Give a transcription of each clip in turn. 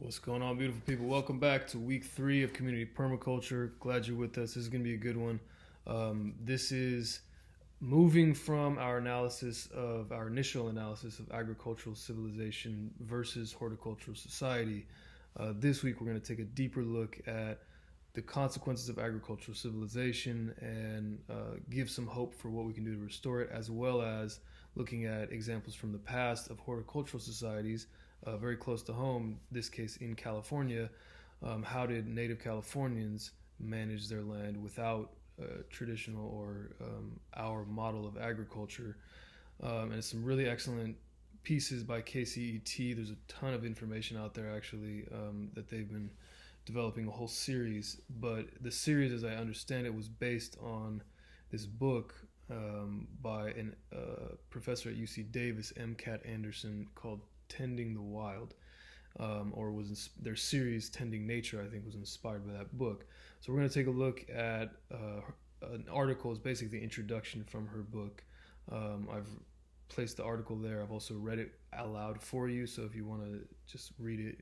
What's going on, beautiful people? Welcome back to week 3 of Community Permaculture. Glad you're with us. This is going to be a good one. This is moving from our initial analysis of agricultural civilization versus horticultural society. This week, we're going to take a deeper look at the consequences of agricultural civilization and give some hope for what we can do to restore it, as well as looking at examples from the past of horticultural societies very close to home, this case in California. How did native Californians manage their land without traditional or our model of agriculture? And it's some really excellent pieces by KCET. There's a ton of information out there actually that they've been developing a whole series. But the series, as I understand it, was based on this book by a professor at UC Davis, M. Cat Anderson, called Tending the Wild, their series Tending Nature, I think, was inspired by that book. So we're going to take a look at an article. Is basically the introduction from her book. I've placed the article there. I've also read it aloud for you, so if you want to just read it,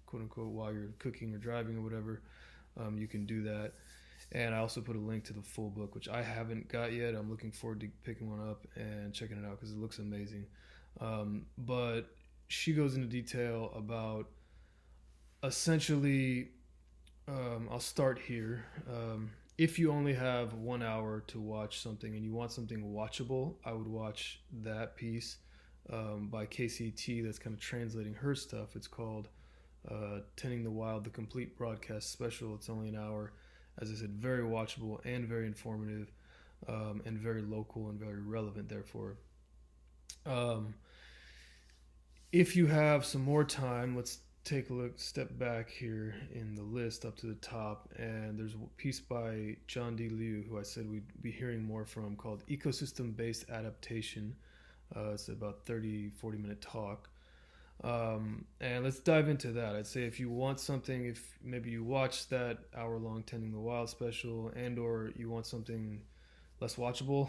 quote unquote, while you're cooking or driving or whatever, you can do that. And I also put a link to the full book, which I haven't got yet. I'm looking forward to picking one up and checking it out because it looks amazing. But she goes into detail about essentially, I'll start here. If you only have 1 hour to watch something and you want something watchable, I would watch that piece by KCT that's kind of translating her stuff. It's called Tending the Wild, the Complete Broadcast Special. It's only an hour. As I said, very watchable and very informative and very local and very relevant, therefore. If you have some more time, let's take a step back here in the list up to the top. And there's a piece by John D. Liu, who I said we'd be hearing more from, called Ecosystem-Based Adaptation. It's about 40 minute talk. And let's dive into that. I'd say if you want something, if maybe you watch that hour-long Tending the Wild special, and or you want something less watchable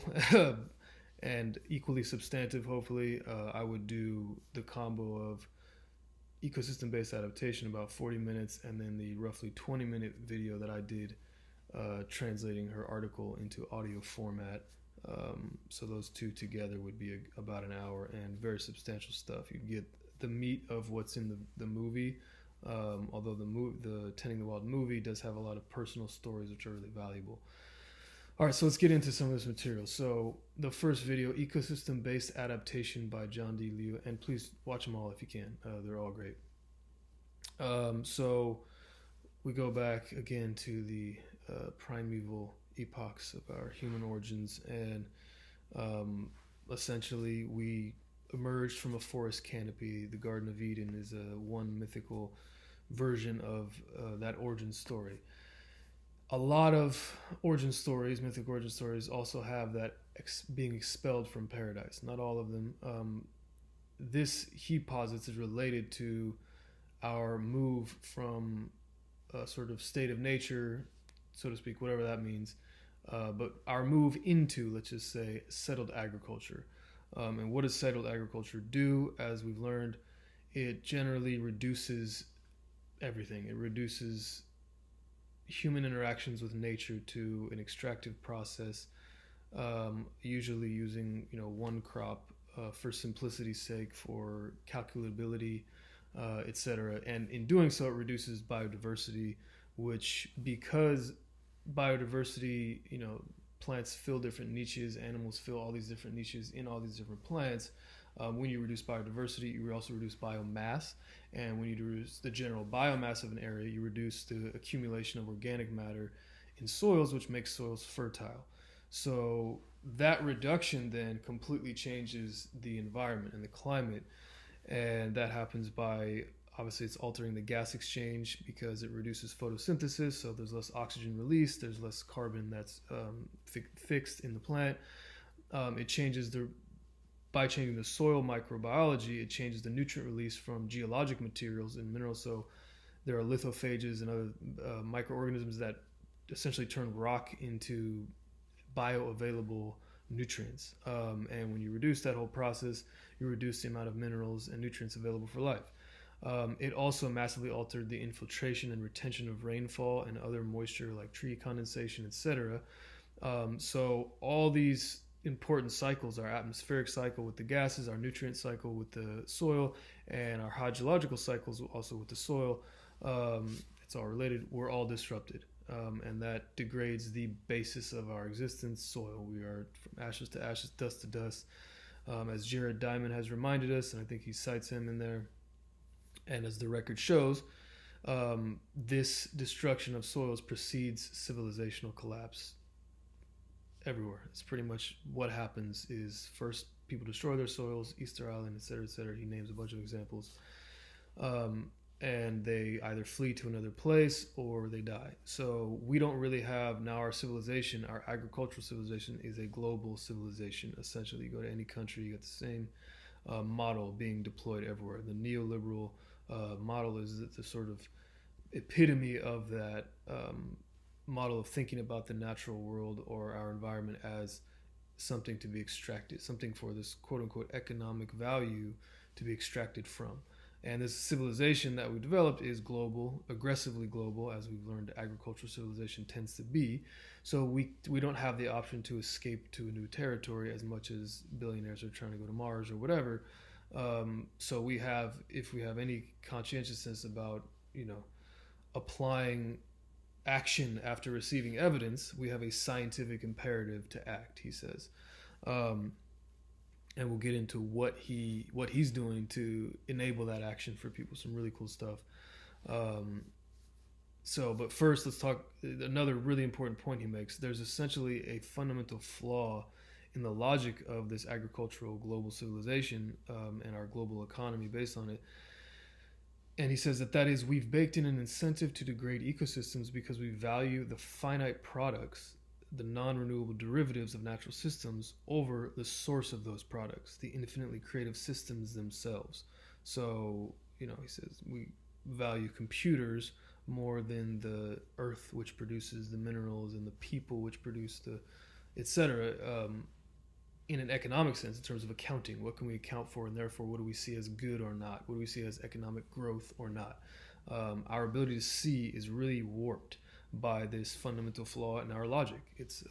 and equally substantive, hopefully, I would do the combo of ecosystem-based adaptation, about 40 minutes, and then the roughly 20-minute video that I did translating her article into audio format. So those two together would be about an hour, and very substantial stuff. You'd get the meat of what's in the movie, although the Tending the Wild movie does have a lot of personal stories which are really valuable. All right, so let's get into some of this material. So the first video, Ecosystem-Based Adaptation by John D. Liu, and please watch them all if you can. They're all great. So we go back again to the primeval epochs of our human origins, and essentially we emerged from a forest canopy. The Garden of Eden is one mythical version of that origin story. A lot of origin stories, mythic origin stories, also have that being expelled from paradise. Not all of them. This, he posits, is related to our move from a sort of state of nature, so to speak, whatever that means, but our move into, let's just say, settled agriculture. And what does settled agriculture do? As we've learned, it generally reduces everything. It reduces human interactions with nature to an extractive process, usually using one crop for simplicity's sake, for calculability, etc. And in doing so, it reduces biodiversity, which, because biodiversity, plants fill different niches, animals fill all these different niches in all these different plants. When you reduce biodiversity, you also reduce biomass. And when you reduce the general biomass of an area, you reduce the accumulation of organic matter in soils, which makes soils fertile. So that reduction then completely changes the environment and the climate. And that happens by, obviously, it's altering the gas exchange because it reduces photosynthesis. So there's less oxygen released, there's less carbon that's fixed in the plant. By changing the soil microbiology, it changes the nutrient release from geologic materials and minerals. So there are lithophages and other microorganisms that essentially turn rock into bioavailable nutrients. And when you reduce that whole process, you reduce the amount of minerals and nutrients available for life. It also massively altered the infiltration and retention of rainfall and other moisture like tree condensation, etc. So all these important cycles, our atmospheric cycle with the gases, our nutrient cycle with the soil, and our hydrological cycles also with the soil, it's all related, we're all disrupted. And that degrades the basis of our existence, soil. We are from ashes to ashes, dust to dust. As Jared Diamond has reminded us, and I think he cites him in there, and as the record shows, this destruction of soils precedes civilizational collapse everywhere. It's pretty much what happens is first people destroy their soils, Easter Island, etc., etc. He names a bunch of examples. And they either flee to another place or they die. So we don't really have now our civilization, our agricultural civilization is a global civilization. Essentially, you go to any country, you get the same model being deployed everywhere. The neoliberal model is the sort of epitome of that model of thinking about the natural world or our environment as something to be extracted, something for this quote-unquote economic value to be extracted from. And this civilization that we developed is global, aggressively global, as we've learned agricultural civilization tends to be. So we don't have the option to escape to a new territory as much as billionaires are trying to go to Mars or whatever. So we have, if we have any conscientiousness about, applying action after receiving evidence, we have a scientific imperative to act, he says. And we'll get into what he's doing to enable that action for people. Some really cool stuff. But first, let's talk another really important point he makes. There's essentially a fundamental flaw in the logic of this agricultural global civilization and our global economy based on it. And he says that is, we've baked in an incentive to degrade ecosystems because we value the finite products, the non-renewable derivatives of natural systems, over the source of those products, the infinitely creative systems themselves. So, he says we value computers more than the earth, which produces the minerals, and the people, which produce the, etc. In an economic sense, in terms of accounting, what can we account for, and therefore what do we see as good or not? What do we see as economic growth or not? Our ability to see is really warped by this fundamental flaw in our logic. It's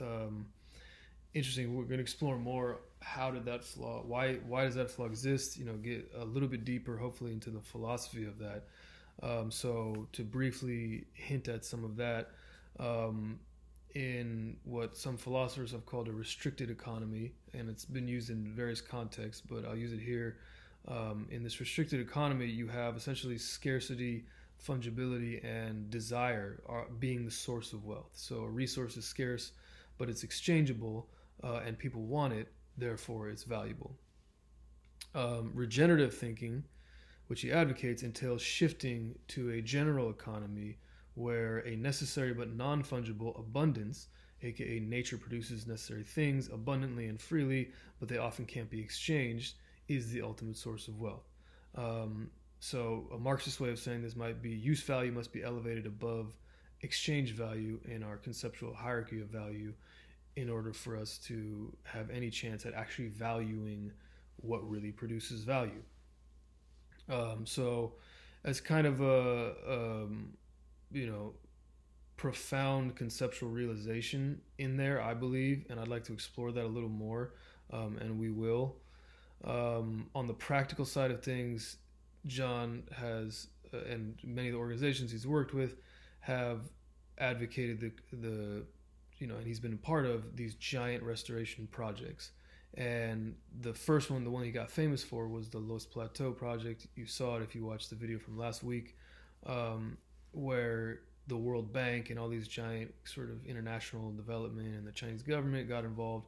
interesting. We're going to explore more. How did that flaw? Why does that flaw exist? Get a little bit deeper, hopefully, into the philosophy of that. So to briefly hint at some of that, in what some philosophers have called a restricted economy, and it's been used in various contexts, but I'll use it here. In this restricted economy, you have essentially scarcity, fungibility, and desire are being the source of wealth. So a resource is scarce, but it's exchangeable, and people want it, therefore it's valuable. Regenerative thinking, which he advocates, entails shifting to a general economy where a necessary but non-fungible abundance, aka nature produces necessary things abundantly and freely, but they often can't be exchanged, is the ultimate source of wealth. So a Marxist way of saying this might be use value must be elevated above exchange value in our conceptual hierarchy of value in order for us to have any chance at actually valuing what really produces value. So as kind of a profound conceptual realization in there, I believe, and I'd like to explore that a little more, and we will. On the practical side of things, John has, and many of the organizations he's worked with, have advocated and he's been a part of these giant restoration projects. And the first one, the one he got famous for, was the Los Plateau project. You saw it if you watched the video from last week, where the World Bank and all these giant sort of international development and the Chinese government got involved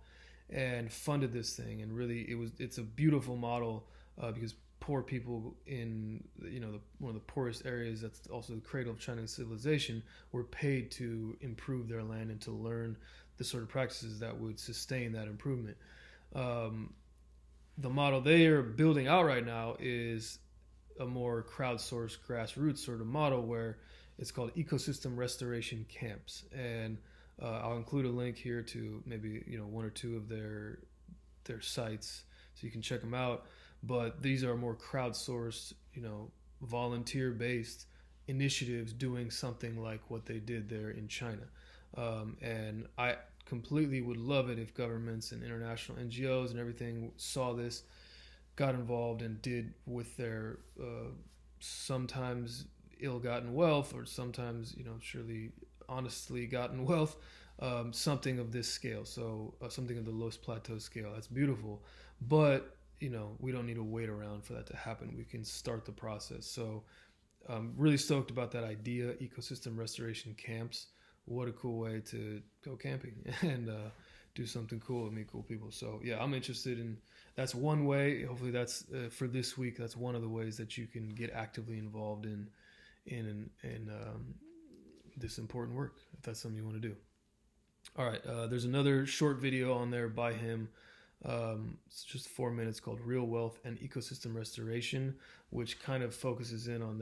and funded this thing. And really, it's a beautiful model because poor people in one of the poorest areas, that's also the cradle of Chinese civilization, were paid to improve their land and to learn the sort of practices that would sustain that improvement. The model they are building out right now is a more crowdsourced, grassroots sort of model where it's called ecosystem restoration camps. And I'll include a link here to maybe one or two of their sites so you can check them out. But these are more crowdsourced, volunteer-based initiatives doing something like what they did there in China. And I completely would love it if governments and international NGOs and everything saw this, got involved, and did with their sometimes ill-gotten wealth, or sometimes, surely honestly gotten wealth, something of this scale. So something of the Los Plateau scale. That's beautiful. But, we don't need to wait around for that to happen. We can start the process. So I'm really stoked about that idea, ecosystem restoration camps. What a cool way to go camping and do something cool and meet cool people. So yeah, I'm interested in, that's one way. Hopefully that's for this week. That's one of the ways that you can get actively involved in this important work, if that's something you want to do. All right, there's another short video on there by him. It's just 4 minutes, called Real Wealth and Ecosystem Restoration, which kind of focuses in on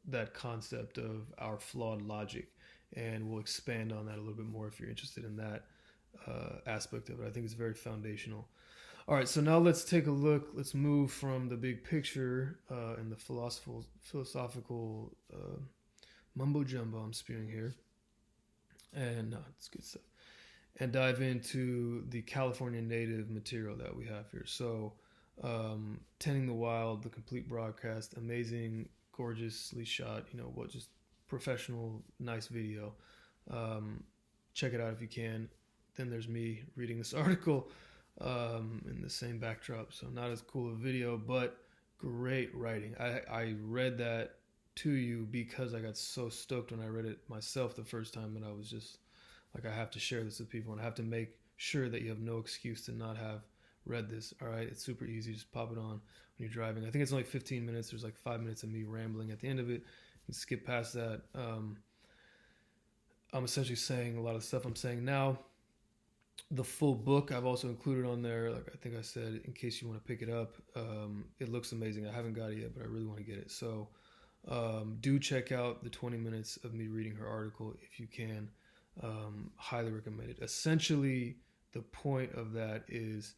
that concept of our flawed logic. And we'll expand on that a little bit more if you're interested in that aspect of it. I think it's very foundational. All right, so now let's take a look. Let's move from the big picture and the philosophical mumbo jumbo I'm spewing here. And it's good stuff. And dive into the California native material that we have here. So, Tending the Wild, the complete broadcast, amazing, gorgeously shot, just professional, nice video. Check it out if you can. Then there's me reading this article in the same backdrop. So not as cool a video, but great writing. I read that to you because I got so stoked when I read it myself the first time, and I was just like, I have to share this with people, and I have to make sure that you have no excuse to not have read this. All right, it's super easy. Just pop it on when you're driving. I think it's only 15 minutes. There's like 5 minutes of me rambling at the end of it. You can skip past that. I'm essentially saying a lot of the stuff I'm saying now. The full book I've also included on there, like I think I said, in case you want to pick it up. It looks amazing. I haven't got it yet, but I really want to get it. So do check out the 20 minutes of me reading her article if you can. Highly recommend it. Essentially, the point of that is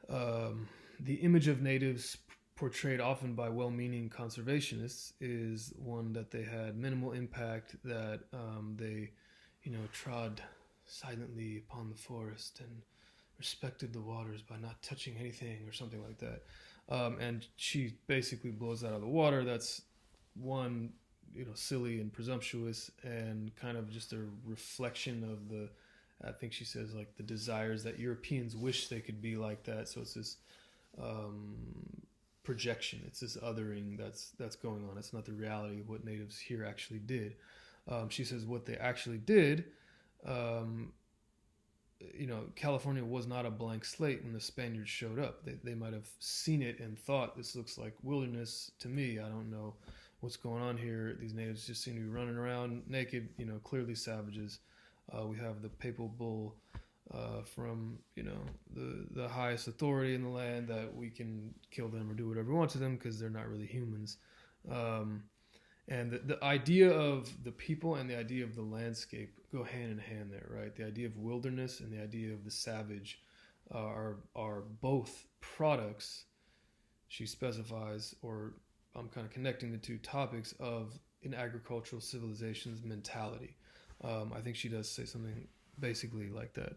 the image of natives portrayed often by well-meaning conservationists is one that they had minimal impact, that they, trod silently upon the forest and respected the waters by not touching anything or something like that. And she basically blows that out of the water. That's one, silly and presumptuous, and kind of just a reflection of the, I think she says, like, the desires that Europeans wish they could be like that. So it's this projection. It's this othering that's going on. It's not the reality of what natives here actually did. She says what they actually did, California was not a blank slate when the Spaniards showed up. They might have seen it and thought, this looks like wilderness to me. I don't know what's going on here. These natives just seem to be running around naked, clearly savages. We have the papal bull from, the highest authority in the land that we can kill them or do whatever we want to them because they're not really humans. And the idea of the people and the idea of the landscape go hand in hand there, right? The idea of wilderness and the idea of the savage are both products, she specifies, or I'm kind of connecting the two topics, of an agricultural civilization's mentality. I think she does say something basically like that.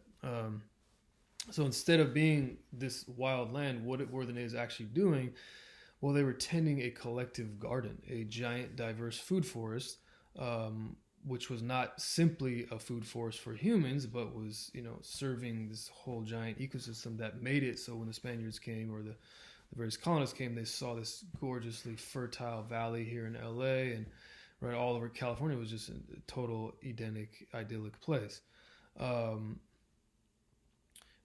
So instead of being this wild land, what were the natives actually doing? Well, they were tending a collective garden, a giant diverse food forest, which was not simply a food forest for humans, but was, serving this whole giant ecosystem that made it so when the Spaniards came, or the various colonists came, they saw this gorgeously fertile valley here in LA, and right all over California was just a total Edenic, idyllic place.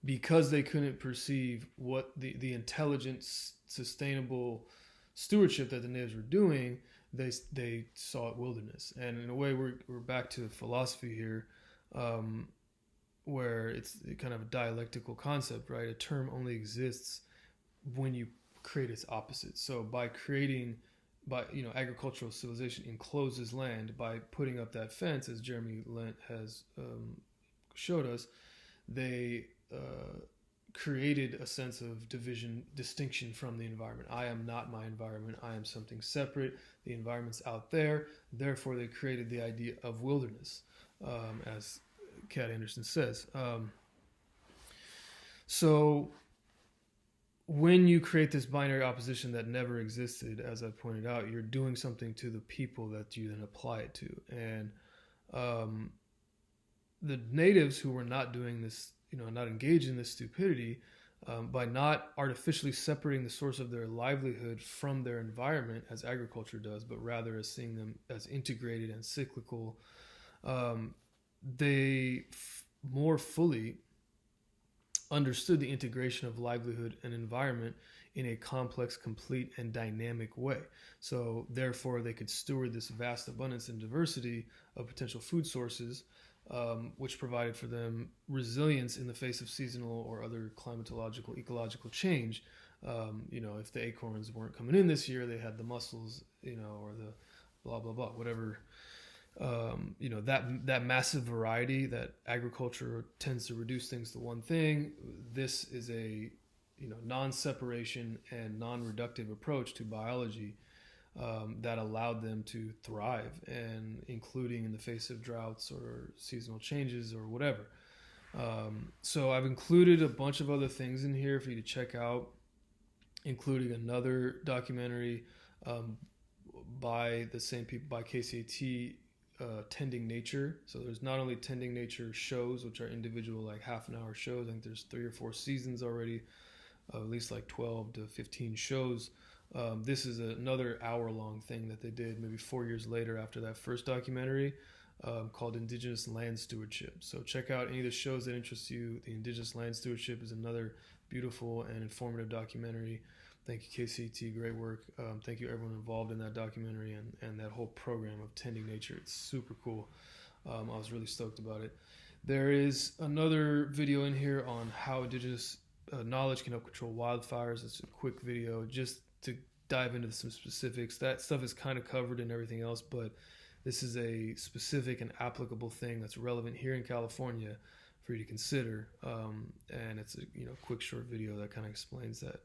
Because they couldn't perceive what the intelligent, sustainable stewardship that the natives were doing, they saw it wilderness. And in a way, we're back to philosophy here, where it's kind of a dialectical concept, right? A term only exists when you create its opposite. So by agricultural civilization encloses land by putting up that fence, as Jeremy Lent has showed us, they created a sense of distinction from the environment. I am not my environment. I am something separate. The environment's out there. Therefore, they created the idea of wilderness, as Kat Anderson says. So when you create this binary opposition that never existed, as I pointed out, you're doing something to the people that you then apply it to. And the natives who were not doing this, not engaged in this stupidity, by not artificially separating the source of their livelihood from their environment as agriculture does, but rather as seeing them as integrated and cyclical, they more fully understood the integration of livelihood and environment in a complex, complete, and dynamic way. So therefore, they could steward this vast abundance and diversity of potential food sources, which provided for them resilience in the face of seasonal or other climatological, ecological change. If the acorns weren't coming in this year, they had the mussels, or the blah, blah, blah, whatever. That massive variety that agriculture tends to reduce things to one thing. This is a non-separation and non-reductive approach to biology that allowed them to thrive, and including in the face of droughts or seasonal changes or whatever. So I've included a bunch of other things in here for you to check out, including another documentary by the same people, by KCAT, Tending Nature. So there's not only Tending Nature shows, which are individual like half an hour shows. I think there's 3 or 4 seasons already, at least like 12 to 15 shows. This is another hour-long thing that they did maybe 4 years later after that first documentary, called Indigenous Land Stewardship. So check out any of the shows that interest you. The Indigenous Land Stewardship is another beautiful and informative documentary. Thank you, KCT. Great work. Thank you, everyone involved in that documentary and that whole program of Tending Nature. It's super cool. I was really stoked about it. There is another video in here on how Indigenous knowledge can help control wildfires. It's a quick video just to dive into some specifics. That stuff is kind of covered in everything else, but this is a specific and applicable thing that's relevant here in California for you to consider. And it's a quick short video that kind of explains that.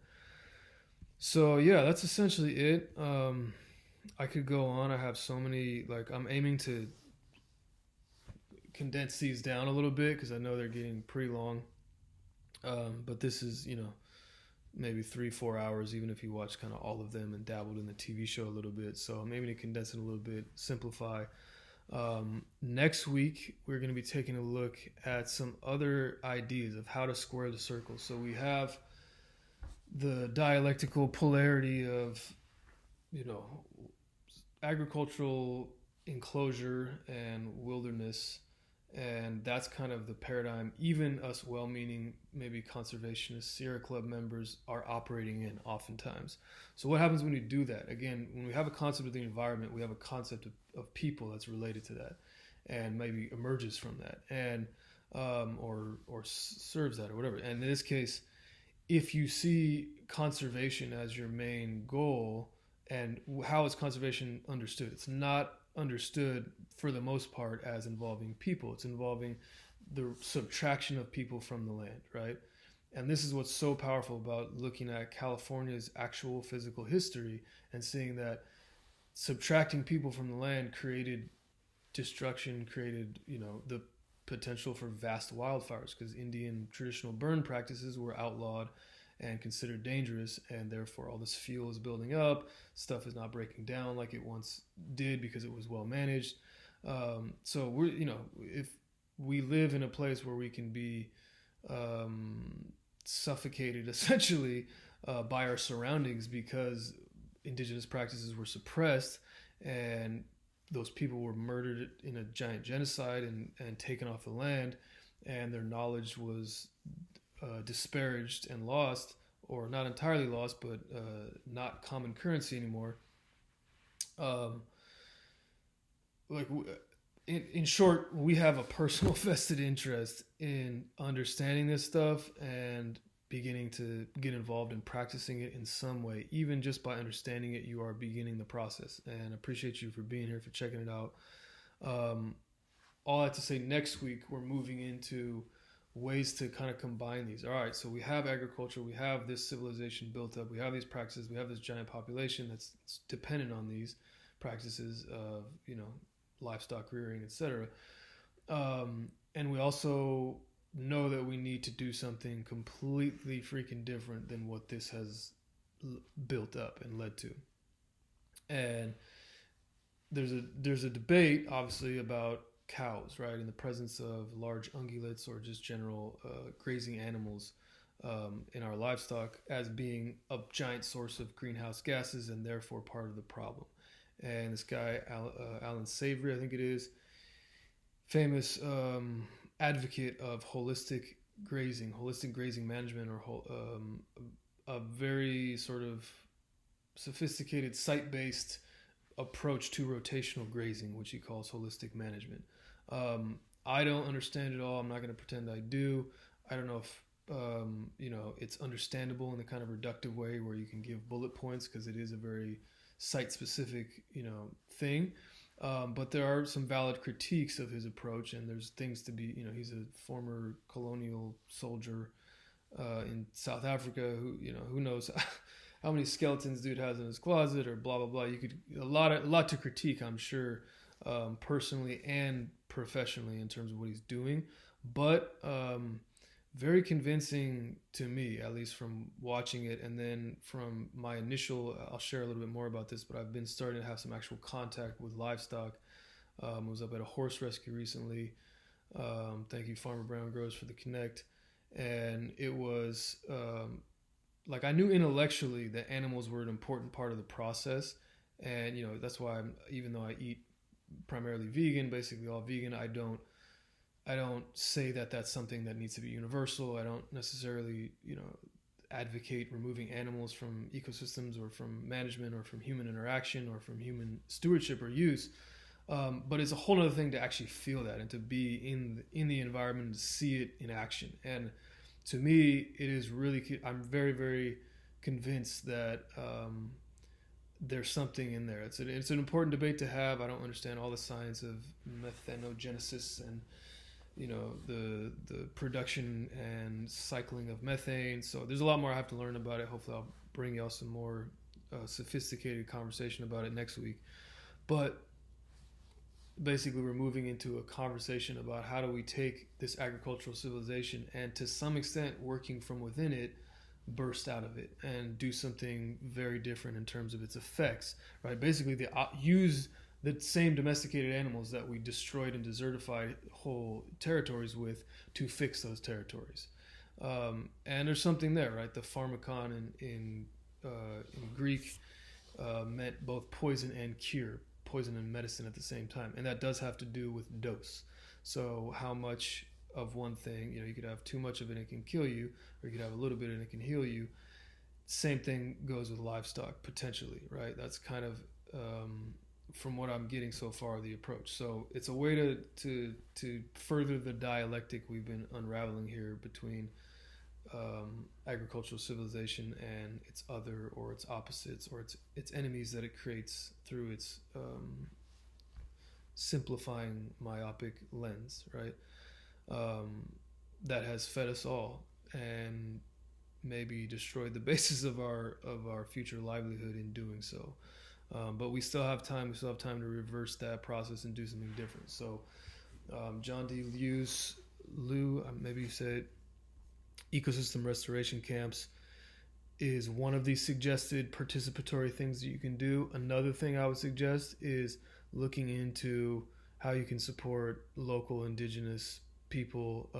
So yeah, that's essentially it. I could go on. I have so many, I'm aiming to condense these down a little bit because I know they're getting pretty long. But this is, maybe 3-4 hours, even if you watch kind of all of them and dabbled in the TV show a little bit. So I'm aiming to condense it a little bit, simplify. Next week, we're going to be taking a look at some other ideas of how to square the circle. So we have the dialectical polarity of, agricultural enclosure and wilderness. And that's kind of the paradigm even us well-meaning, maybe conservationist Sierra Club members are operating in oftentimes. So what happens when you do that? Again, when we have a concept of the environment, we have a concept of people that's related to that and maybe emerges from that and or serves that or whatever. And in this case, if you see conservation as your main goal, and how is conservation understood? It's not understood for the most part as involving people. It's involving the subtraction of people from the land, right? And this is what's so powerful about looking at California's actual physical history and seeing that subtracting people from the land created destruction, created, the potential for vast wildfires because Indian traditional burn practices were outlawed and considered dangerous, and therefore all this fuel is building up. Stuff is not breaking down like it once did because it was well managed. So we're, if we live in a place where we can be suffocated essentially by our surroundings because indigenous practices were suppressed and those people were murdered in a giant genocide and taken off the land, and their knowledge was disparaged and lost, or not entirely lost, but not common currency anymore. In short, we have a personal vested interest in understanding this stuff and beginning to get involved in practicing it in some way. Even just by understanding it, you are beginning the process. And I appreciate you for being here, for checking it out. All I have to say, next week we're moving into ways to kind of combine these. All right, so we have agriculture, we have this civilization built up, we have these practices, we have this giant population that's dependent on these practices of, livestock rearing, etc. And we also know that we need to do something completely freaking different than what this has built up and led to. And there's a debate, obviously, about cows, right, in the presence of large ungulates or just general grazing animals in our livestock as being a giant source of greenhouse gases and therefore part of the problem. And this guy, Alan Savory, I think it is, famous advocate of holistic grazing management, or a very sort of sophisticated site-based approach to rotational grazing, which he calls holistic management. I don't understand it all. I'm not going to pretend I do. I don't know if it's understandable in the kind of reductive way where you can give bullet points, because it is a very site-specific thing. But there are some valid critiques of his approach, and there's things to be. He's a former colonial soldier in South Africa who knows how many skeletons dude has in his closet, or blah blah blah. You could a lot to critique, I'm sure, personally and professionally in terms of what he's doing, but very convincing to me, at least from watching it. And then from my initial, I'll share a little bit more about this, but I've been starting to have some actual contact with livestock. I was up at a horse rescue recently. Thank you, Farmer Brown Grows, for the connect. And it was like, I knew intellectually that animals were an important part of the process. And, that's why even though I eat primarily vegan, basically all vegan, I don't say that that's something that needs to be universal. I don't necessarily, advocate removing animals from ecosystems or from management or from human interaction or from human stewardship or use. But it's a whole other thing to actually feel that and to be in the environment and to see it in action. And to me, it is really, I'm very, very convinced that there's something in there. It's an important debate to have. I don't understand all the science of methanogenesis and the production and cycling of methane. So there's a lot more I have to learn about it. Hopefully I'll bring y'all some more sophisticated conversation about it next week. But basically we're moving into a conversation about how do we take this agricultural civilization and, to some extent, working from within it, burst out of it and do something very different in terms of its effects, right? Basically use the same domesticated animals that we destroyed and desertified whole territories with to fix those territories. And there's something there, right? The pharmakon in Greek meant both poison and cure, poison and medicine at the same time. And that does have to do with dose. So how much of one thing, you could have too much of it and it can kill you, or you could have a little bit and it can heal you. Same thing goes with livestock, potentially, right? That's kind of, from what I'm getting so far, the approach. So it's a way to further the dialectic we've been unraveling here between agricultural civilization and its other, or its opposites, or its enemies that it creates through its simplifying myopic lens, right? That has fed us all and maybe destroyed the basis of our future livelihood in doing so. But we still have time. We still have time to reverse that process and do something different. So, John D. Liu, maybe you said, ecosystem restoration camps is one of these suggested participatory things that you can do. Another thing I would suggest is looking into how you can support local indigenous people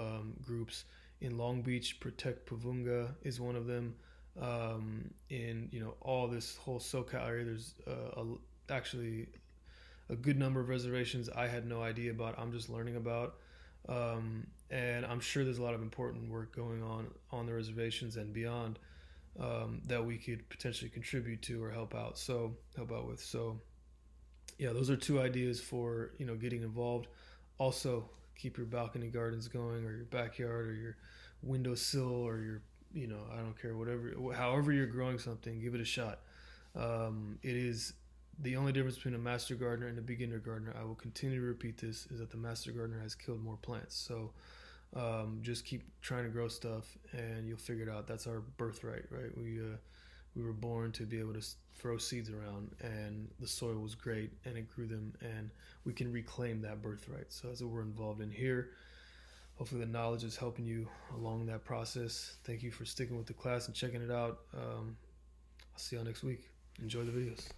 groups. In Long Beach, Protect Pavunga is one of them. In all this whole SoCal area, there's actually a good number of reservations I had no idea about. I'm just learning about, and I'm sure there's a lot of important work going on the reservations and beyond that we could potentially contribute to or help out with. So yeah, those are two ideas for getting involved. Also, keep your balcony gardens going, or your backyard, or your windowsill, or your I don't care, however you're growing something, give it a shot. It is the only difference between a master gardener and a beginner gardener. I will continue to repeat this, is that the master gardener has killed more plants. So Just keep trying to grow stuff, and you'll figure it out. That's our birthright, right? We were born to be able to throw seeds around, and the soil was great, and it grew them, and we can reclaim that birthright. So that's what we're involved in here. Hopefully the knowledge is helping you along that process. Thank you for sticking with the class and checking it out. I'll see y'all next week. Enjoy the videos.